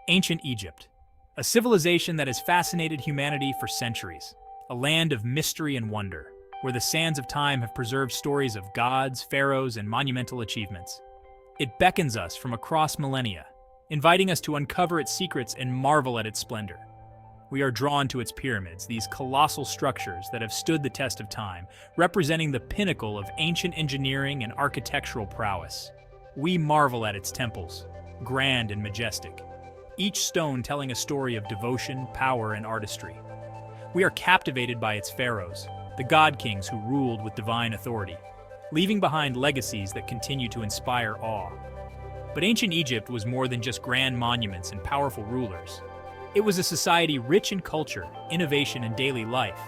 Ancient Egypt, a civilization that has fascinated humanity for centuries, a land of mystery and wonder, where the sands of time have preserved stories of gods, pharaohs, and monumental achievements. It beckons us from across millennia, inviting us to uncover its secrets and marvel at its splendor. We are drawn to its pyramids, these colossal structures that have stood the test of time, representing the pinnacle of ancient engineering and architectural prowess. We marvel at its temples, grand and majestic, each stone telling a story of devotion, power, and artistry. We are captivated by its pharaohs, the god kings who ruled with divine authority, leaving behind legacies that continue to inspire awe. But ancient Egypt was more than just grand monuments and powerful rulers. It was a society rich in culture, innovation, and daily life.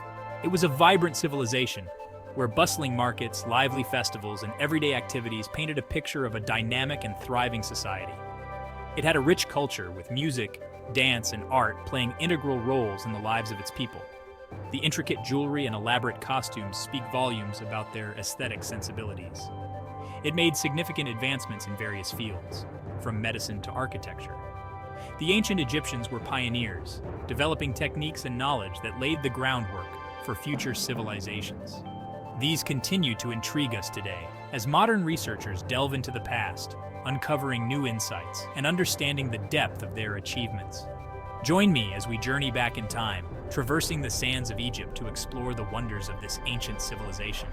It was a vibrant civilization, where bustling markets, lively festivals, and everyday activities painted a picture of a dynamic and thriving society. It had a rich culture with music, dance, and art playing integral roles in the lives of its people. The intricate jewelry and elaborate costumes speak volumes about their aesthetic sensibilities. It made significant advancements in various fields, from medicine to architecture. The ancient Egyptians were pioneers, developing techniques and knowledge that laid the groundwork for future civilizations. These continue to intrigue us today, as modern researchers delve into the past, uncovering new insights and understanding the depth of their achievements. Join me as we journey back in time, traversing the sands of Egypt to explore the wonders of this ancient civilization.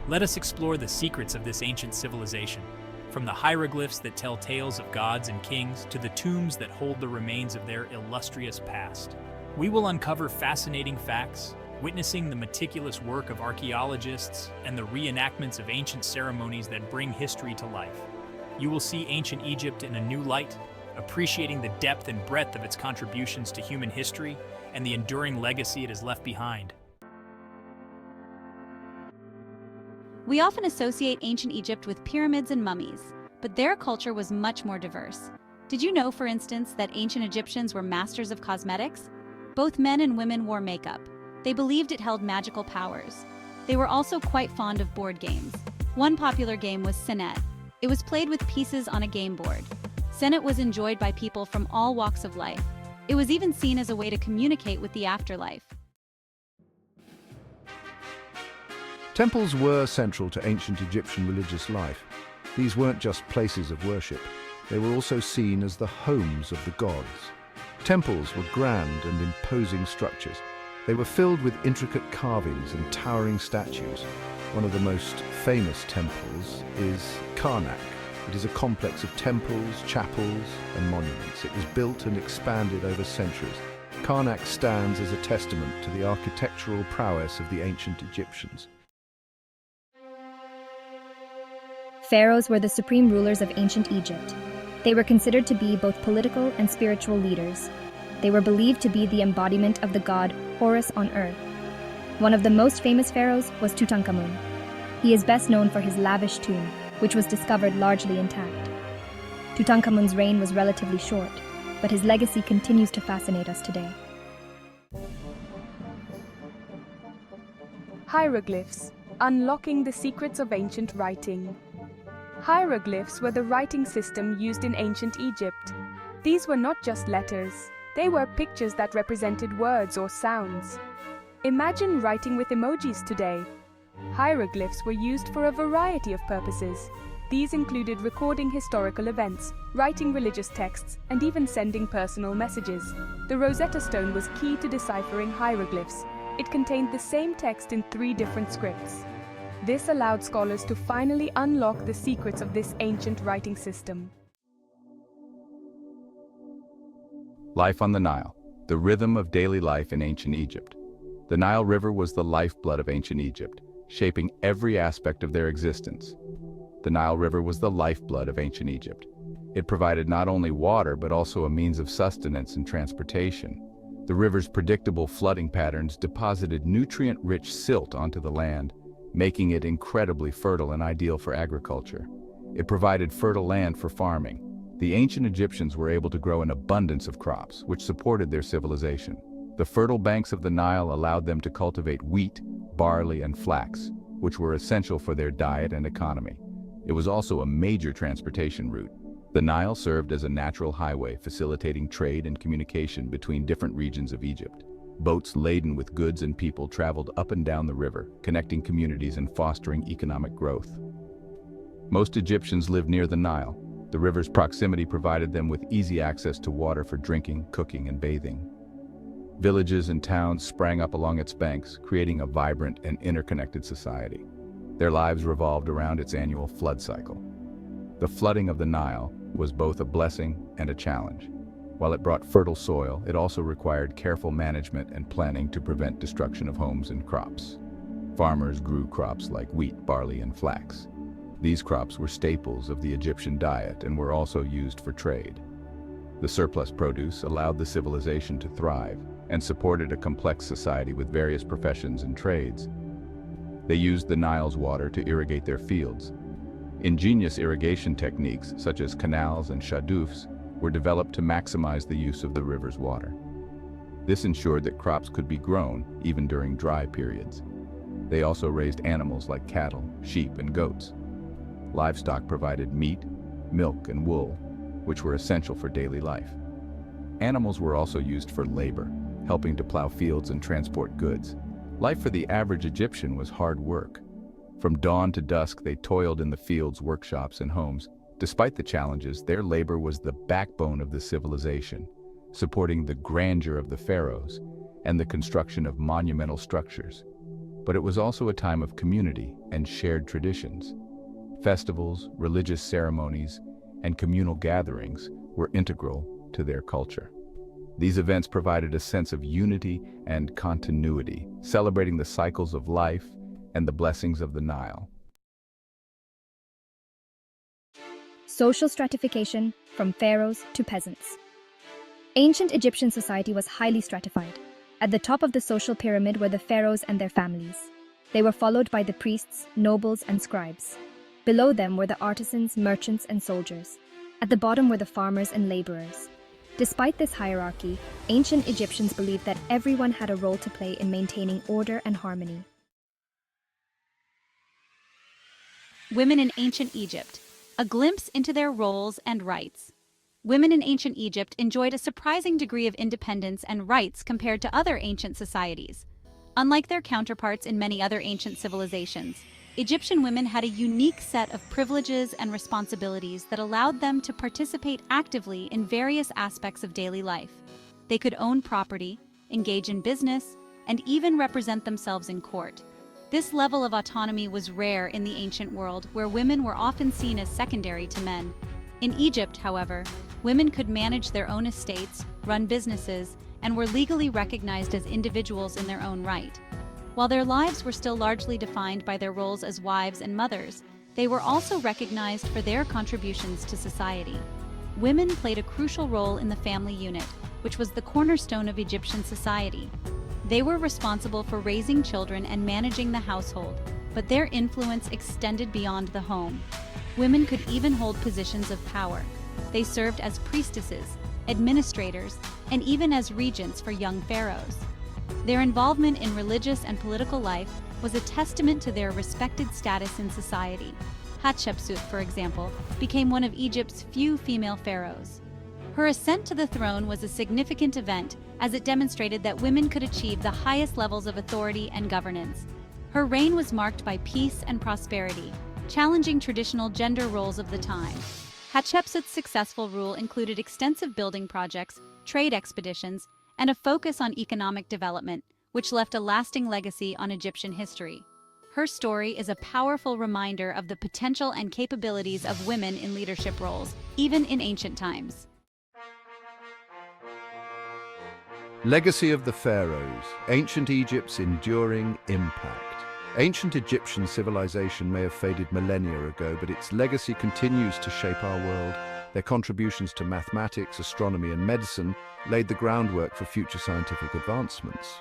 Let us explore the secrets of this ancient civilization, from the hieroglyphs that tell tales of gods and kings to the tombs that hold the remains of their illustrious past. We will uncover fascinating facts, witnessing the meticulous work of archaeologists and the reenactments of ancient ceremonies that bring history to life. You will see ancient Egypt in a new light, appreciating the depth and breadth of its contributions to human history and the enduring legacy it has left behind. We often associate ancient Egypt with pyramids and mummies, but their culture was much more diverse. Did you know, for instance, that ancient Egyptians were masters of cosmetics? Both men and women wore makeup. They believed it held magical powers. They were also quite fond of board games. One popular game was Senet. It was played with pieces on a game board. Senet was enjoyed by people from all walks of life. It was even seen as a way to communicate with the afterlife. Temples were central to ancient Egyptian religious life. These weren't just places of worship. They were also seen as the homes of the gods. Temples were grand and imposing structures. They were filled with intricate carvings and towering statues. One of the most famous temples is Karnak. It is a complex of temples, chapels, and monuments. It was built and expanded over centuries. Karnak stands as a testament to the architectural prowess of the ancient Egyptians. Pharaohs were the supreme rulers of ancient Egypt. They were considered to be both political and spiritual leaders. They were believed to be the embodiment of the god Horus on earth. One of the most famous pharaohs was Tutankhamun. He is best known for his lavish tomb, which was discovered largely intact. Tutankhamun's reign was relatively short, but his legacy continues to fascinate us today. Hieroglyphs, unlocking the secrets of ancient writing. Hieroglyphs were the writing system used in ancient Egypt. These were not just letters, they were pictures that represented words or sounds. Imagine writing with emojis today. Hieroglyphs were used for a variety of purposes. These included recording historical events, writing religious texts, and even sending personal messages. The Rosetta Stone was key to deciphering hieroglyphs. It contained the same text in 3 different scripts. This allowed scholars to finally unlock the secrets of this ancient writing system. Life on the Nile, the rhythm of daily life in ancient Egypt. The Nile River was the lifeblood of ancient Egypt, shaping every aspect of their existence. The Nile River was the lifeblood of ancient Egypt. It provided not only water but also a means of sustenance and transportation. The river's predictable flooding patterns deposited nutrient-rich silt onto the land, making it incredibly fertile and ideal for agriculture. It provided fertile land for farming. The ancient Egyptians were able to grow an abundance of crops, which supported their civilization. The fertile banks of the Nile allowed them to cultivate wheat, barley, and flax, which were essential for their diet and economy. It was also a major transportation route. The Nile served as a natural highway facilitating trade and communication between different regions of Egypt. Boats laden with goods and people traveled up and down the river, connecting communities and fostering economic growth. Most Egyptians lived near the Nile. The river's proximity provided them with easy access to water for drinking, cooking, and bathing. Villages and towns sprang up along its banks, creating a vibrant and interconnected society. Their lives revolved around its annual flood cycle. The flooding of the Nile was both a blessing and a challenge. While it brought fertile soil, it also required careful management and planning to prevent destruction of homes and crops. Farmers grew crops like wheat, barley, and flax. These crops were staples of the Egyptian diet and were also used for trade. The surplus produce allowed the civilization to thrive and supported a complex society with various professions and trades. They used the Nile's water to irrigate their fields. Ingenious irrigation techniques, such as canals and shadufs, were developed to maximize the use of the river's water. This ensured that crops could be grown even during dry periods. They also raised animals like cattle, sheep, and goats. Livestock provided meat, milk, and wool, which were essential for daily life. Animals were also used for labor, helping to plow fields and transport goods. Life for the average Egyptian was hard work. From dawn to dusk, they toiled in the fields, workshops, and homes. Despite the challenges, their labor was the backbone of the civilization, supporting the grandeur of the pharaohs and the construction of monumental structures. But it was also a time of community and shared traditions. Festivals, religious ceremonies, and communal gatherings were integral to their culture. These events provided a sense of unity and continuity, celebrating the cycles of life and the blessings of the Nile. Social stratification from pharaohs to peasants. Ancient Egyptian society was highly stratified. At the top of the social pyramid were the pharaohs and their families. They were followed by the priests, nobles, and scribes. Below them were the artisans, merchants, and soldiers. At the bottom were the farmers and laborers. Despite this hierarchy, ancient Egyptians believed that everyone had a role to play in maintaining order and harmony. Women in ancient Egypt. A glimpse into their roles and rights. Women in ancient Egypt enjoyed a surprising degree of independence and rights compared to other ancient societies. Unlike their counterparts in many other ancient civilizations, Egyptian women had a unique set of privileges and responsibilities that allowed them to participate actively in various aspects of daily life. They could own property, engage in business, and even represent themselves in court. This level of autonomy was rare in the ancient world, where women were often seen as secondary to men. In Egypt, however, women could manage their own estates, run businesses, and were legally recognized as individuals in their own right. While their lives were still largely defined by their roles as wives and mothers, they were also recognized for their contributions to society. Women played a crucial role in the family unit, which was the cornerstone of Egyptian society. They were responsible for raising children and managing the household, but their influence extended beyond the home. Women could even hold positions of power. They served as priestesses, administrators, and even as regents for young pharaohs. Their involvement in religious and political life was a testament to their respected status in society. Hatshepsut, for example, became one of Egypt's few female pharaohs. Her ascent to the throne was a significant event, as it demonstrated that women could achieve the highest levels of authority and governance. Her reign was marked by peace and prosperity, challenging traditional gender roles of the time. Hatshepsut's successful rule included extensive building projects, trade expeditions, and a focus on economic development, which left a lasting legacy on Egyptian history. Her story is a powerful reminder of the potential and capabilities of women in leadership roles, even in ancient times. Legacy of the Pharaohs, ancient Egypt's enduring impact. Ancient Egyptian civilization may have faded millennia ago, but its legacy continues to shape our world. Their contributions to mathematics, astronomy, and medicine laid the groundwork for future scientific advancements.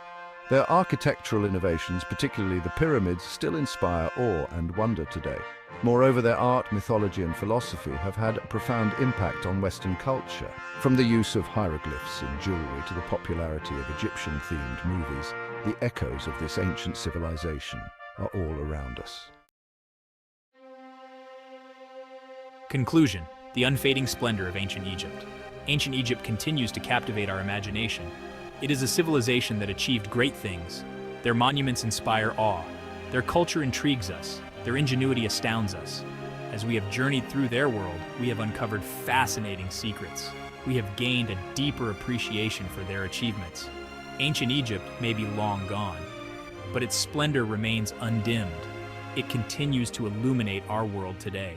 Their architectural innovations, particularly the pyramids, still inspire awe and wonder today. Moreover, their art, mythology, and philosophy have had a profound impact on Western culture. From the use of hieroglyphs in jewelry to the popularity of Egyptian-themed movies, the echoes of this ancient civilization are all around us. Conclusion. The unfading splendor of ancient Egypt. Ancient Egypt continues to captivate our imagination. It is a civilization that achieved great things. Their monuments inspire awe. Their culture intrigues us. Their ingenuity astounds us. As we have journeyed through their world, we have uncovered fascinating secrets. We have gained a deeper appreciation for their achievements. Ancient Egypt may be long gone, but its splendor remains undimmed. It continues to illuminate our world today.